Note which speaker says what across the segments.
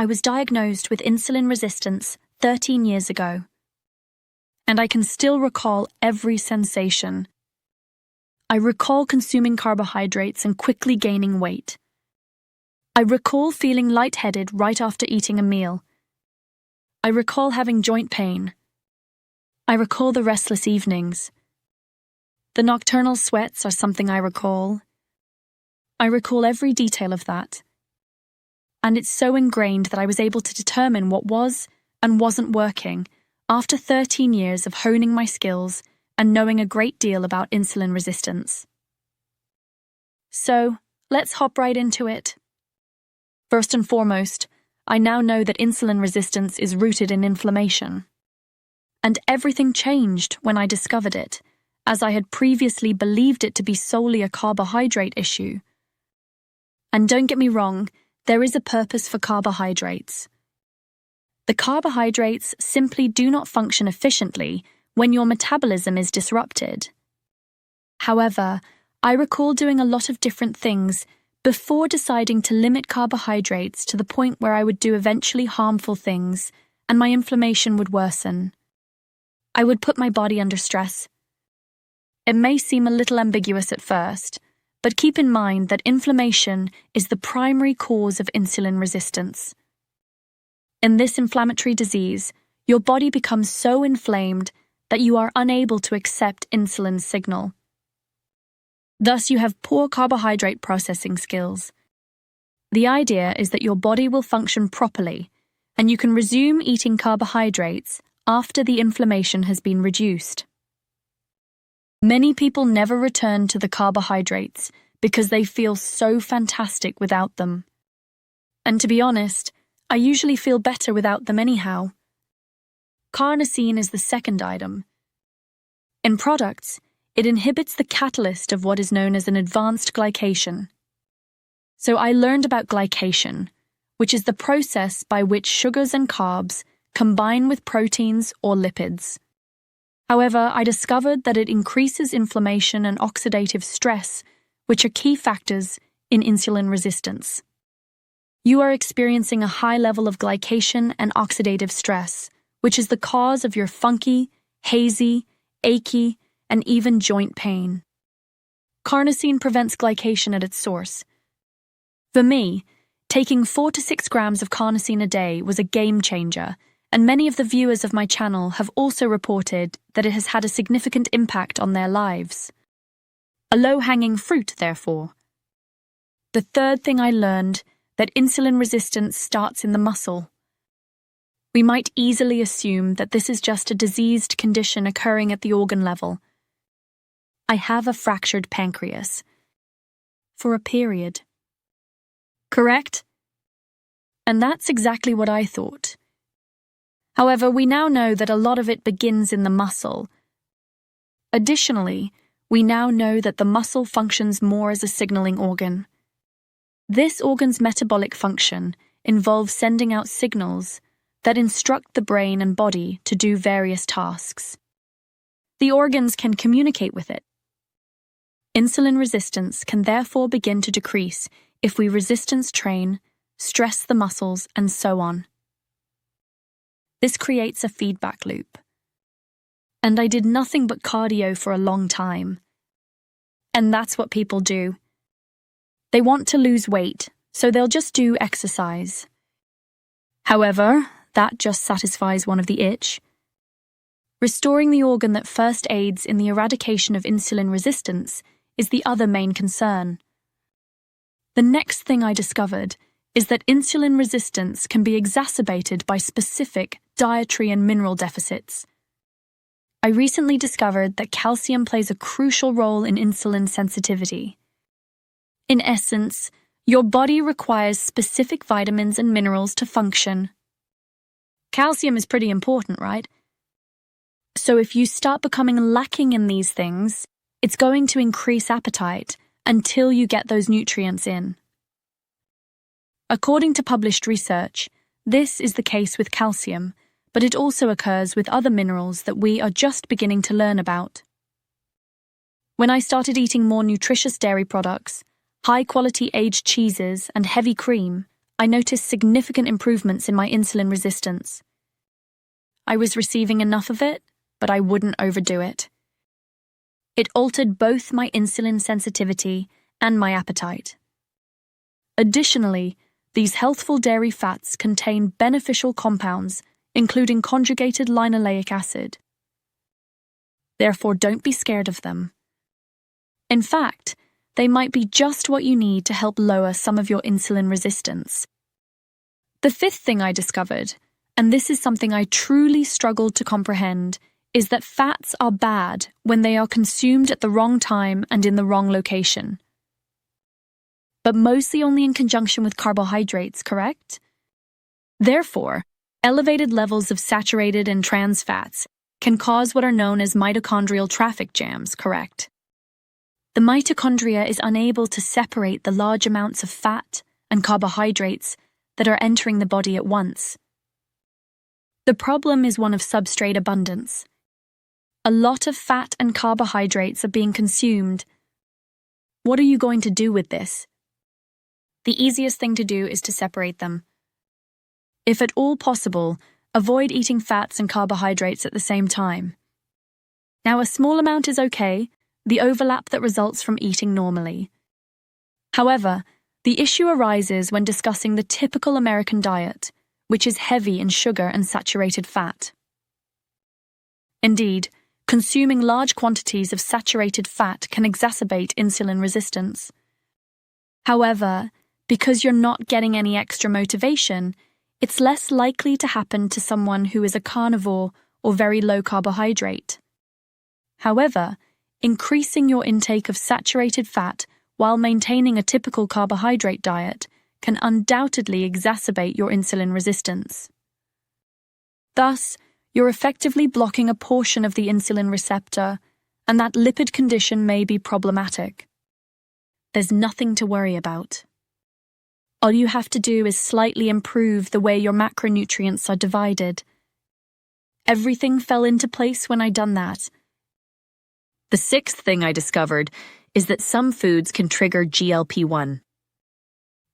Speaker 1: I was diagnosed with insulin resistance 13 years ago, and I can still recall every sensation. I recall consuming carbohydrates and quickly gaining weight. I recall feeling lightheaded right after eating a meal. I recall having joint pain. I recall the restless evenings. The nocturnal sweats are something I recall. I recall every detail of that. And it's so ingrained that I was able to determine what was and wasn't working after 13 years of honing my skills and knowing a great deal about insulin resistance. So, let's hop right into it. First and foremost, I now know that insulin resistance is rooted in inflammation. And everything changed when I discovered it, as I had previously believed it to be solely a carbohydrate issue. And don't get me wrong, there is a purpose for carbohydrates. The carbohydrates simply do not function efficiently when your metabolism is disrupted. However, I recall doing a lot of different things before deciding to limit carbohydrates to the point where I would do eventually harmful things and my inflammation would worsen. I would put my body under stress. It may seem a little ambiguous at first, but keep in mind that inflammation is the primary cause of insulin resistance. In this inflammatory disease, your body becomes so inflamed that you are unable to accept insulin's signal. Thus, you have poor carbohydrate processing skills. The idea is that your body will function properly, and you can resume eating carbohydrates after the inflammation has been reduced. Many people never return to the carbohydrates because they feel so fantastic without them. And to be honest, I usually feel better without them anyhow. Carnosine is the second item. In products, it inhibits the catalyst of what is known as an advanced glycation. So I learned about glycation, which is the process by which sugars and carbs combine with proteins or lipids. However, I discovered that it increases inflammation and oxidative stress, which are key factors in insulin resistance. You are experiencing a high level of glycation and oxidative stress, which is the cause of your funky, hazy, achy, and even joint pain. Carnosine prevents glycation at its source. For me, taking 4 to 6 grams of carnosine a day was a game changer, and many of the viewers of my channel have also reported that it has had a significant impact on their lives. A low-hanging fruit, therefore. The third thing I learned, that insulin resistance starts in the muscle. We might easily assume that this is just a diseased condition occurring at the organ level. I have a fractured pancreas. For a period. Correct? And that's exactly what I thought. However, we now know that a lot of it begins in the muscle. Additionally, we now know that the muscle functions more as a signaling organ. This organ's metabolic function involves sending out signals that instruct the brain and body to do various tasks. The organs can communicate with it. Insulin resistance can therefore begin to decrease if we resistance train, stress the muscles, and so on. This creates a feedback loop. And I did nothing but cardio for a long time. And that's what people do. They want to lose weight, so they'll just do exercise. However, that just satisfies one of the itch. Restoring the organ that first aids in the eradication of insulin resistance is the other main concern. The next thing I discovered is that insulin resistance can be exacerbated by specific dietary and mineral deficits. I recently discovered that calcium plays a crucial role in insulin sensitivity. In essence, your body requires specific vitamins and minerals to function. Calcium is pretty important, right? So if you start becoming lacking in these things, it's going to increase appetite until you get those nutrients in. According to published research, this is the case with calcium, but it also occurs with other minerals that we are just beginning to learn about. When I started eating more nutritious dairy products, high-quality aged cheeses, and heavy cream, I noticed significant improvements in my insulin resistance. I was receiving enough of it, but I wouldn't overdo it. It altered both my insulin sensitivity and my appetite. Additionally, these healthful dairy fats contain beneficial compounds, including conjugated linoleic acid. Therefore, don't be scared of them. In fact, they might be just what you need to help lower some of your insulin resistance. The fifth thing I discovered, and this is something I truly struggled to comprehend, is that fats are bad when they are consumed at the wrong time and in the wrong location. But mostly only in conjunction with carbohydrates, correct? Therefore, elevated levels of saturated and trans fats can cause what are known as mitochondrial traffic jams, correct? The mitochondria is unable to separate the large amounts of fat and carbohydrates that are entering the body at once. The problem is one of substrate abundance. A lot of fat and carbohydrates are being consumed. What are you going to do with this? The easiest thing to do is to separate them. If at all possible, avoid eating fats and carbohydrates at the same time. Now, a small amount is okay, the overlap that results from eating normally. However, the issue arises when discussing the typical American diet, which is heavy in sugar and saturated fat. Indeed, consuming large quantities of saturated fat can exacerbate insulin resistance. However, because you're not getting any extra motivation, it's less likely to happen to someone who is a carnivore or very low carbohydrate. However, increasing your intake of saturated fat while maintaining a typical carbohydrate diet can undoubtedly exacerbate your insulin resistance. Thus, you're effectively blocking a portion of the insulin receptor, and that lipid condition may be problematic. There's nothing to worry about. All you have to do is slightly improve the way your macronutrients are divided. Everything fell into place when I done that. The sixth thing I discovered is that some foods can trigger GLP-1.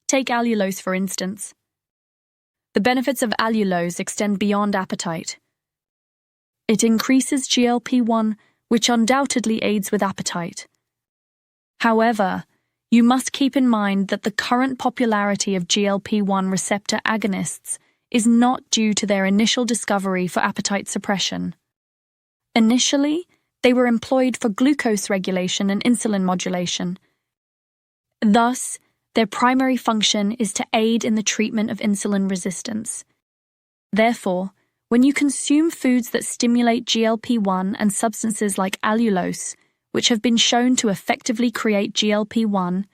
Speaker 1: Take allulose, for instance. The benefits of allulose extend beyond appetite. It increases GLP-1, which undoubtedly aids with appetite. However, you must keep in mind that the current popularity of GLP-1 receptor agonists is not due to their initial discovery for appetite suppression. Initially, they were employed for glucose regulation and insulin modulation. Thus, their primary function is to aid in the treatment of insulin resistance. Therefore, when you consume foods that stimulate GLP-1 and substances like allulose, which have been shown to effectively create GLP-1,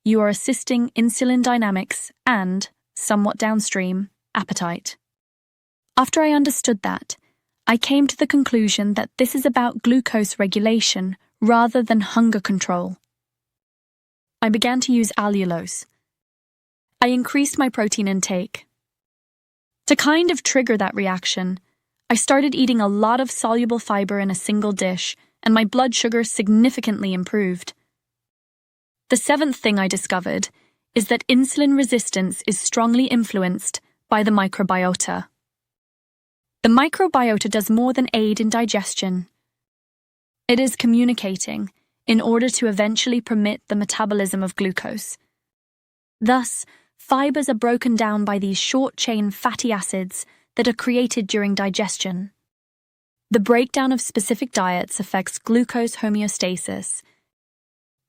Speaker 1: you are assisting insulin dynamics and, somewhat downstream, appetite. After I understood that, I came to the conclusion that this is about glucose regulation rather than hunger control. I began to use allulose. I increased my protein intake. To kind of trigger that reaction, I started eating a lot of soluble fiber in a single dish, and my blood sugar significantly improved. The seventh thing I discovered is that insulin resistance is strongly influenced by the microbiota. The microbiota does more than aid in digestion. It is communicating in order to eventually permit the metabolism of glucose. Thus, fibers are broken down by these short-chain fatty acids that are created during digestion. The breakdown of specific diets affects glucose homeostasis.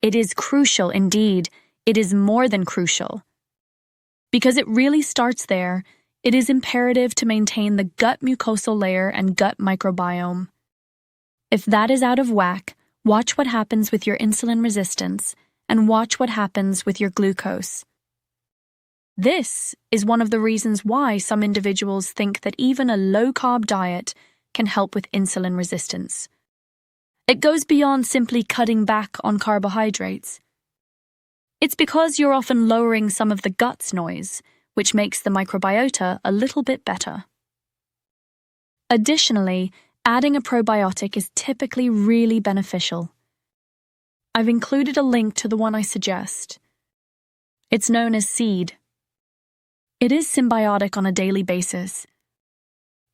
Speaker 1: It is crucial, indeed, it is more than crucial. Because it really starts there, it is imperative to maintain the gut mucosal layer and gut microbiome. If that is out of whack, watch what happens with your insulin resistance and watch what happens with your glucose. This is one of the reasons why some individuals think that even a low-carb diet can help with insulin resistance. It goes beyond simply cutting back on carbohydrates. It's because you're often lowering some of the gut's noise, which makes the microbiota a little bit better. Additionally, adding a probiotic is typically really beneficial. I've included a link to the one I suggest. It's known as Seed. It is symbiotic on a daily basis.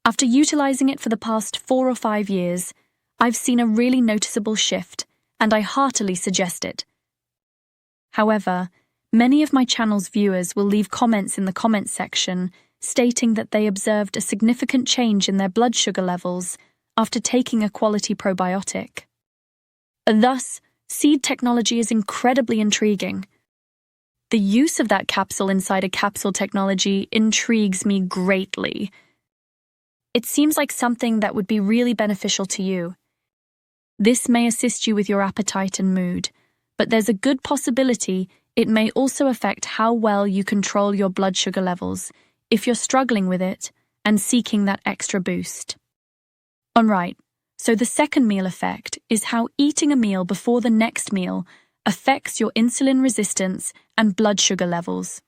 Speaker 1: After utilizing it for the past 4 or 5 years, I've seen a really noticeable shift, and I heartily suggest it. However, many of my channel's viewers will leave comments in the comments section stating that they observed a significant change in their blood sugar levels after taking a quality probiotic. Thus, seed technology is incredibly intriguing. The use of that capsule inside a capsule technology intrigues me greatly. It seems like something that would be really beneficial to you. This may assist you with your appetite and mood, but there's a good possibility it may also affect how well you control your blood sugar levels if you're struggling with it and seeking that extra boost. Alright, so the second meal effect is how eating a meal before the next meal affects your insulin resistance and blood sugar levels.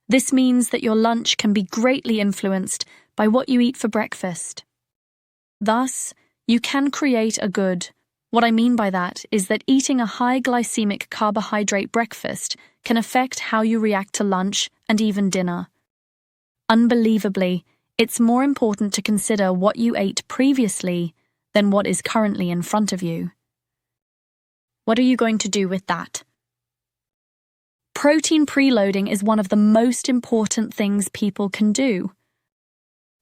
Speaker 1: This means that your lunch can be greatly influenced by what you eat for breakfast. Thus, you can create a good. What I mean by that is that eating a high glycemic carbohydrate breakfast can affect how you react to lunch and even dinner. Unbelievably, it's more important to consider what you ate previously than what is currently in front of you. What are you going to do with that? Protein preloading is one of the most important things people can do.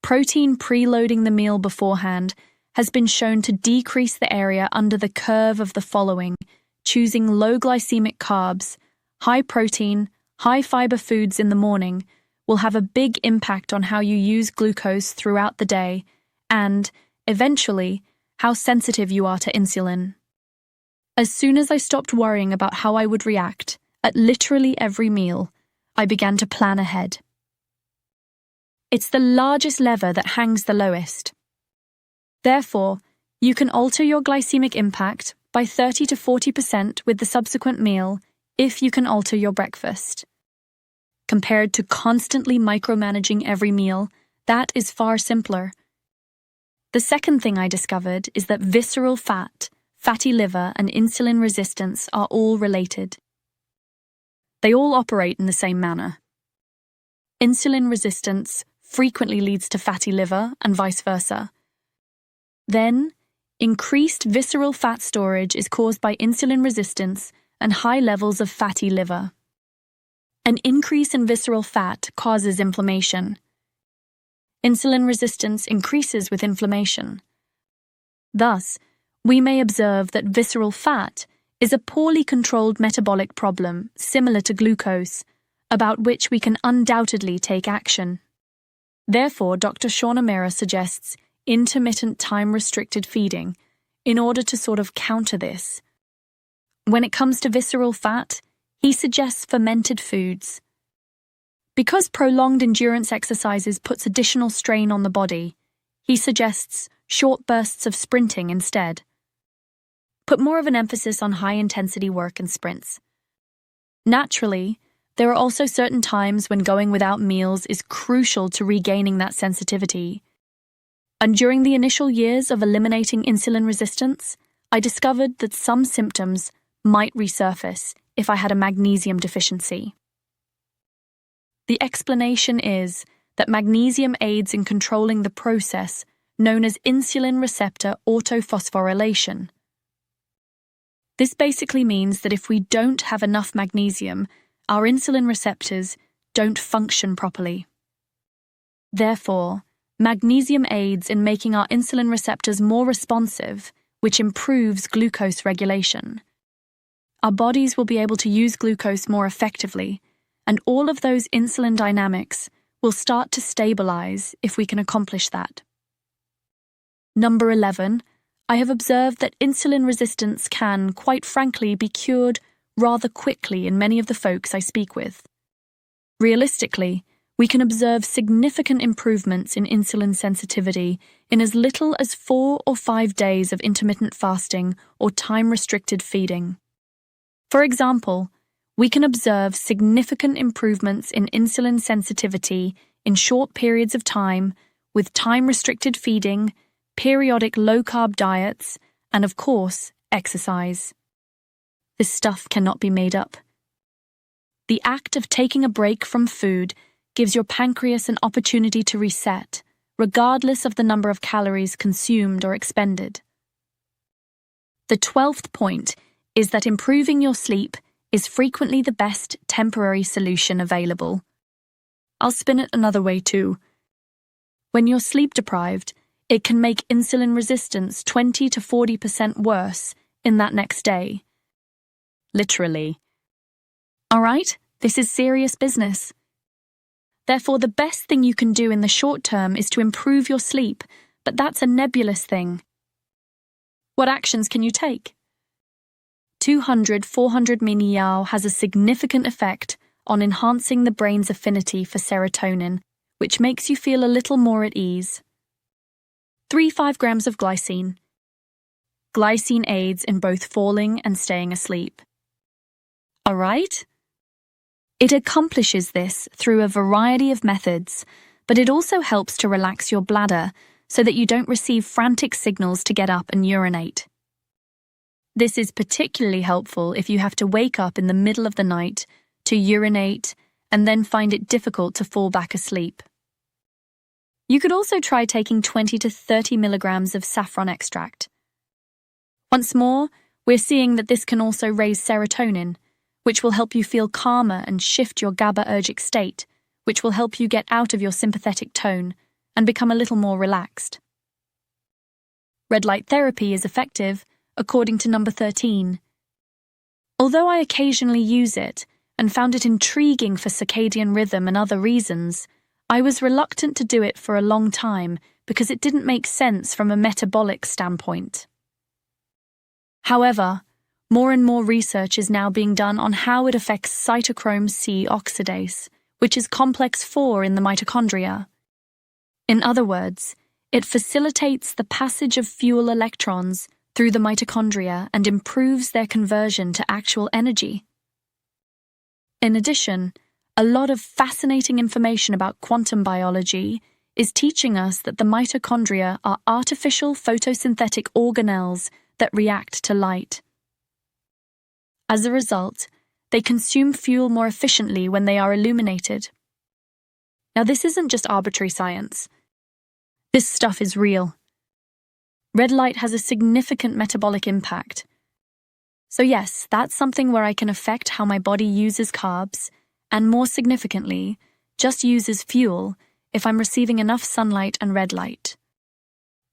Speaker 1: Protein preloading the meal beforehand has been shown to decrease the area under the curve of the following, choosing low glycemic carbs, high protein, high fiber foods in the morning will have a big impact on how you use glucose throughout the day and, eventually, how sensitive you are to insulin. As soon as I stopped worrying about how I would react at literally every meal, I began to plan ahead. It's the largest lever that hangs the lowest. Therefore, you can alter your glycemic impact by 30 to 40% with the subsequent meal if you can alter your breakfast. Compared to constantly micromanaging every meal, that is far simpler. The second thing I discovered is that visceral fat, fatty liver, and insulin resistance are all related. They all operate in the same manner. Insulin resistance frequently leads to fatty liver and vice versa. Then, increased visceral fat storage is caused by insulin resistance and high levels of fatty liver. An increase in visceral fat causes inflammation. Insulin resistance increases with inflammation. Thus, we may observe that visceral fat is a poorly controlled metabolic problem similar to glucose, about which we can undoubtedly take action. Therefore, Dr. Sean O'Meara suggests intermittent time-restricted feeding in order to sort of counter this. When it comes to visceral fat, he suggests fermented foods. Because prolonged endurance exercises puts additional strain on the body, he suggests short bursts of sprinting instead. Put more of an emphasis on high-intensity work and sprints. Naturally, there are also certain times when going without meals is crucial to regaining that sensitivity. And during the initial years of eliminating insulin resistance, I discovered that some symptoms might resurface if I had a magnesium deficiency. The explanation is that magnesium aids in controlling the process known as insulin receptor autophosphorylation. This basically means that if we don't have enough magnesium, our insulin receptors don't function properly. Therefore, magnesium aids in making our insulin receptors more responsive, which improves glucose regulation. Our bodies will be able to use glucose more effectively, and all of those insulin dynamics will start to stabilize if we can accomplish that. Number 11, I have observed that insulin resistance can, quite frankly, be cured rather quickly in many of the folks I speak with. Realistically, we can observe significant improvements in insulin sensitivity in as little as 4 or 5 days of intermittent fasting or time-restricted feeding. For example, we can observe significant improvements in insulin sensitivity in short periods of time with time-restricted feeding, periodic low-carb diets, and of course, exercise. This stuff cannot be made up. The act of taking a break from food gives your pancreas an opportunity to reset, regardless of the number of calories consumed or expended. The 12th point is that improving your sleep is frequently the best temporary solution available. I'll spin it another way too. When you're sleep deprived, it can make insulin resistance 20 to 40% worse in that next day. Literally. All right, this is serious business. Therefore, the best thing you can do in the short term is to improve your sleep, but that's a nebulous thing. What actions can you take? 200-400 mg has a significant effect on enhancing the brain's affinity for serotonin, which makes you feel a little more at ease. 3-5 grams of glycine. Glycine aids in both falling and staying asleep. All right? It accomplishes this through a variety of methods, but it also helps to relax your bladder so that you don't receive frantic signals to get up and urinate. This is particularly helpful if you have to wake up in the middle of the night to urinate and then find it difficult to fall back asleep. You could also try taking 20 to 30 milligrams of saffron extract. Once more, we're seeing that this can also raise serotonin, which will help you feel calmer and shift your GABAergic state, which will help you get out of your sympathetic tone and become a little more relaxed. Red light therapy is effective, according to number 13. Although I occasionally use it and found it intriguing for circadian rhythm and other reasons, I was reluctant to do it for a long time because it didn't make sense from a metabolic standpoint. However, more and more research is now being done on how it affects cytochrome C oxidase, which is complex 4 in the mitochondria. In other words, it facilitates the passage of fuel electrons through the mitochondria and improves their conversion to actual energy. In addition, a lot of fascinating information about quantum biology is teaching us that the mitochondria are artificial photosynthetic organelles that react to light. As a result, they consume fuel more efficiently when they are illuminated. Now, this isn't just arbitrary science. This stuff is real. Red light has a significant metabolic impact. So yes, that's something where I can affect how my body uses carbs, and more significantly, just uses fuel if I'm receiving enough sunlight and red light.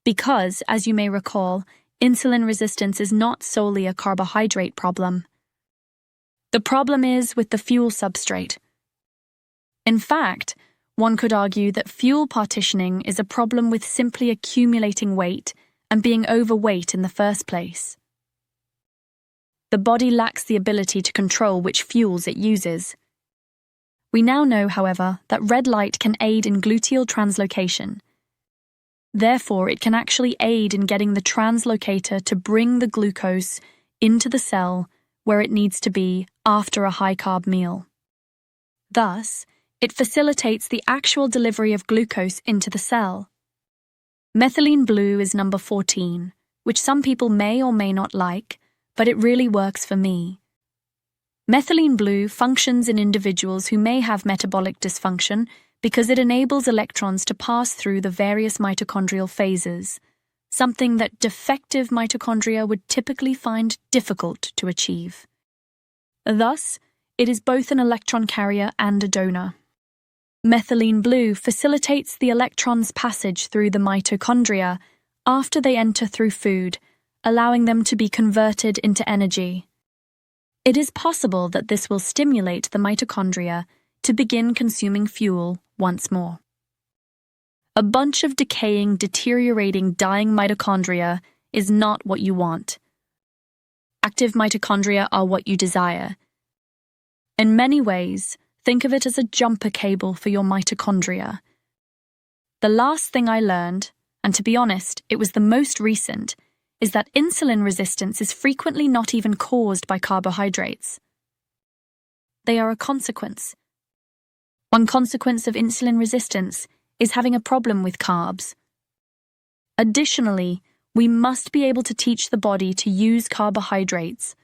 Speaker 1: Because, as you may recall, insulin resistance is not solely a carbohydrate problem. The problem is with the fuel substrate. In fact, one could argue that fuel partitioning is a problem with simply accumulating weight and being overweight in the first place. The body lacks the ability to control which fuels it uses. We now know, however, that red light can aid in gluteal translocation. Therefore, it can actually aid in getting the translocator to bring the glucose into the cell where it needs to be after a high-carb meal. Thus, it facilitates the actual delivery of glucose into the cell. Methylene blue is number 14, which some people may or may not like, but it really works for me. Methylene blue functions in individuals who may have metabolic dysfunction because it enables electrons to pass through the various mitochondrial phases, something that defective mitochondria would typically find difficult to achieve. Thus, it is both an electron carrier and a donor. Methylene blue facilitates the electrons' passage through the mitochondria after they enter through food, allowing them to be converted into energy. It is possible that this will stimulate the mitochondria to begin consuming fuel once more. A bunch of decaying, deteriorating, dying mitochondria is not what you want. Active mitochondria are what you desire. In many ways, think of it as a jumper cable for your mitochondria. The last thing I learned, and to be honest, it was the most recent, is that insulin resistance is frequently not even caused by carbohydrates. They are a consequence. One consequence of insulin resistance is having a problem with carbs. Additionally, we must be able to teach the body to use carbohydrates.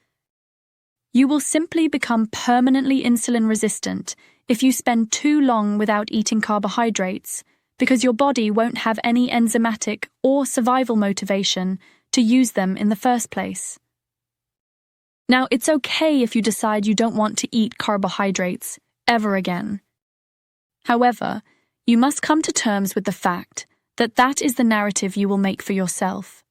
Speaker 1: You will simply become permanently insulin resistant if you spend too long without eating carbohydrates, because your body won't have any enzymatic or survival motivation to use them in the first place. Now, it's okay if you decide you don't want to eat carbohydrates ever again. However, you must come to terms with the fact that that is the narrative you will make for yourself.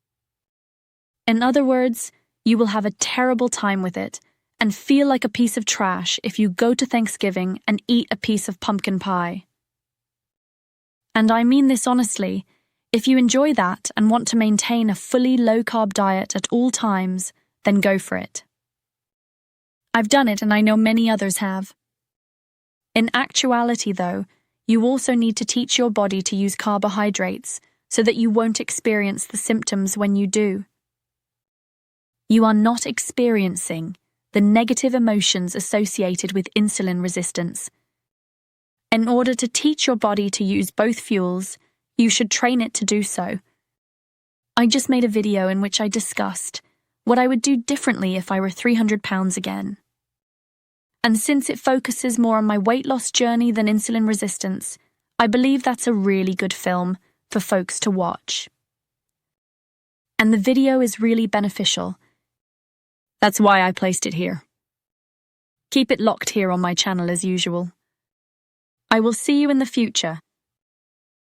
Speaker 1: In other words, you will have a terrible time with it and feel like a piece of trash if you go to Thanksgiving and eat a piece of pumpkin pie. And I mean this honestly, if you enjoy that and want to maintain a fully low-carb diet at all times, then go for it. I've done it and I know many others have. In actuality, though, you also need to teach your body to use carbohydrates so that you won't experience the symptoms when you do. You are not experiencing the negative emotions associated with insulin resistance. In order to teach your body to use both fuels, you should train it to do so. I just made a video in which I discussed what I would do differently if I were 300 pounds again. And since it focuses more on my weight loss journey than insulin resistance, I believe that's a really good film for folks to watch. And the video is really beneficial. That's why I placed it here. Keep it locked here on my channel as usual. I will see you in the future.